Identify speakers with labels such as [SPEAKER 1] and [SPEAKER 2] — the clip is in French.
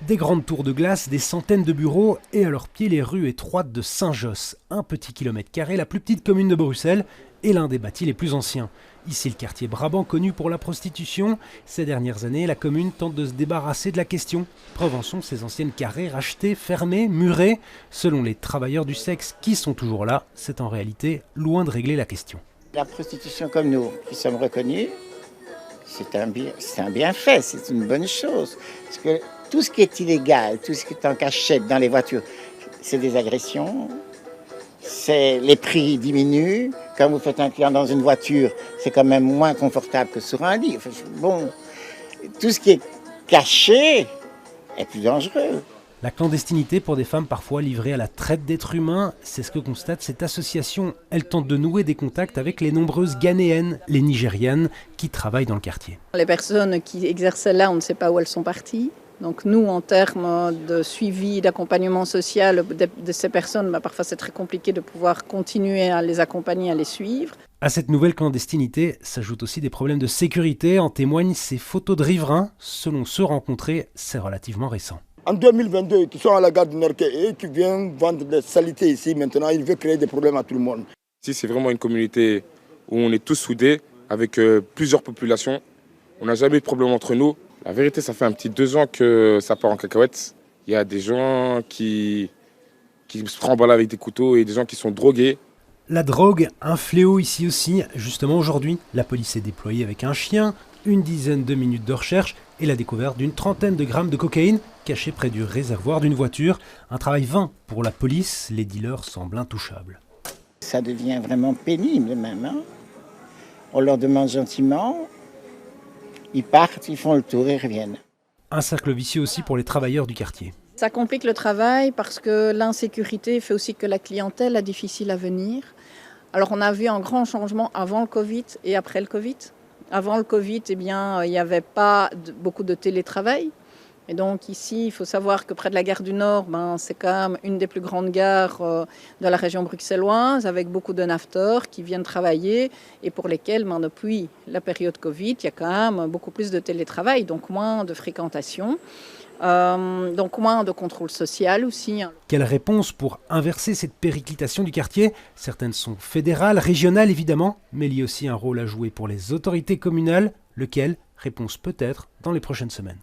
[SPEAKER 1] Des grandes tours de glace, des centaines de bureaux et à leurs pieds les rues étroites de Saint-Josse, un petit kilomètre carré, la plus petite commune de Bruxelles et l'un des bâtis les plus anciens. Ici le quartier Brabant connu pour la prostitution. Ces dernières années, la commune tente de se débarrasser de la question. Preuve en sont ces anciennes carrés rachetées, fermées, murées. Selon les travailleurs du sexe qui sont toujours là, c'est en réalité loin de régler la question.
[SPEAKER 2] La prostitution comme nous, qui sommes reconnus, c'est un bienfait, c'est une bonne chose. Parce que tout ce qui est illégal, tout ce qui est en cachette dans les voitures, c'est des agressions, les prix diminuent. Quand vous faites un client dans une voiture, c'est quand même moins confortable que sur un lit. Bon, tout ce qui est caché est plus dangereux.
[SPEAKER 1] La clandestinité pour des femmes parfois livrées à la traite d'êtres humains, c'est ce que constate cette association. Elle tente de nouer des contacts avec les nombreuses Ghanéennes, les Nigérianes, qui travaillent dans le quartier.
[SPEAKER 3] Les personnes qui exerçaient là, on ne sait pas où elles sont parties. Donc nous, en termes de suivi, d'accompagnement social de ces personnes, parfois c'est très compliqué de pouvoir continuer à les accompagner, à les suivre.
[SPEAKER 1] À cette nouvelle clandestinité s'ajoutent aussi des problèmes de sécurité, en témoignent ces photos de riverains. Selon ceux rencontrés, c'est relativement récent.
[SPEAKER 4] En 2022, qui sont à la gare du Nord et qui viennent vendre des saletés ici maintenant, ils veulent créer des problèmes à tout le monde.
[SPEAKER 5] Ici, c'est vraiment une communauté où on est tous soudés, avec plusieurs populations. On n'a jamais eu de problème entre nous. La vérité, ça fait un petit 2 ans que ça part en cacahuète. Il y a des gens qui se tremballent avec des couteaux et des gens qui sont drogués.
[SPEAKER 1] La drogue, un fléau ici aussi. Justement aujourd'hui, la police est déployée avec un chien, une dizaine de minutes de recherche et la découverte d'une trentaine de grammes de cocaïne cachée près du réservoir d'une voiture. Un travail vain pour la police, les dealers semblent intouchables.
[SPEAKER 2] Ça devient vraiment pénible même. Hein. On leur demande gentiment, ils partent, ils font le tour et reviennent.
[SPEAKER 1] Un cercle vicieux aussi pour les travailleurs du quartier.
[SPEAKER 3] Ça complique le travail parce que l'insécurité fait aussi que la clientèle est difficile à venir. Alors on a vu un grand changement avant le Covid et après le Covid. Avant le Covid, il n'y avait pas beaucoup de télétravail. Et donc ici, il faut savoir que près de la gare du Nord, c'est quand même une des plus grandes gares de la région bruxelloise, avec beaucoup de nafteurs qui viennent travailler et pour lesquels, depuis la période Covid, il y a quand même beaucoup plus de télétravail, donc moins de fréquentation. Donc moins de contrôle social aussi.
[SPEAKER 1] Quelle réponse pour inverser cette périclitation du quartier? Certaines sont fédérales, régionales évidemment, mais il y a aussi un rôle à jouer pour les autorités communales, lequel? Réponse peut-être dans les prochaines semaines.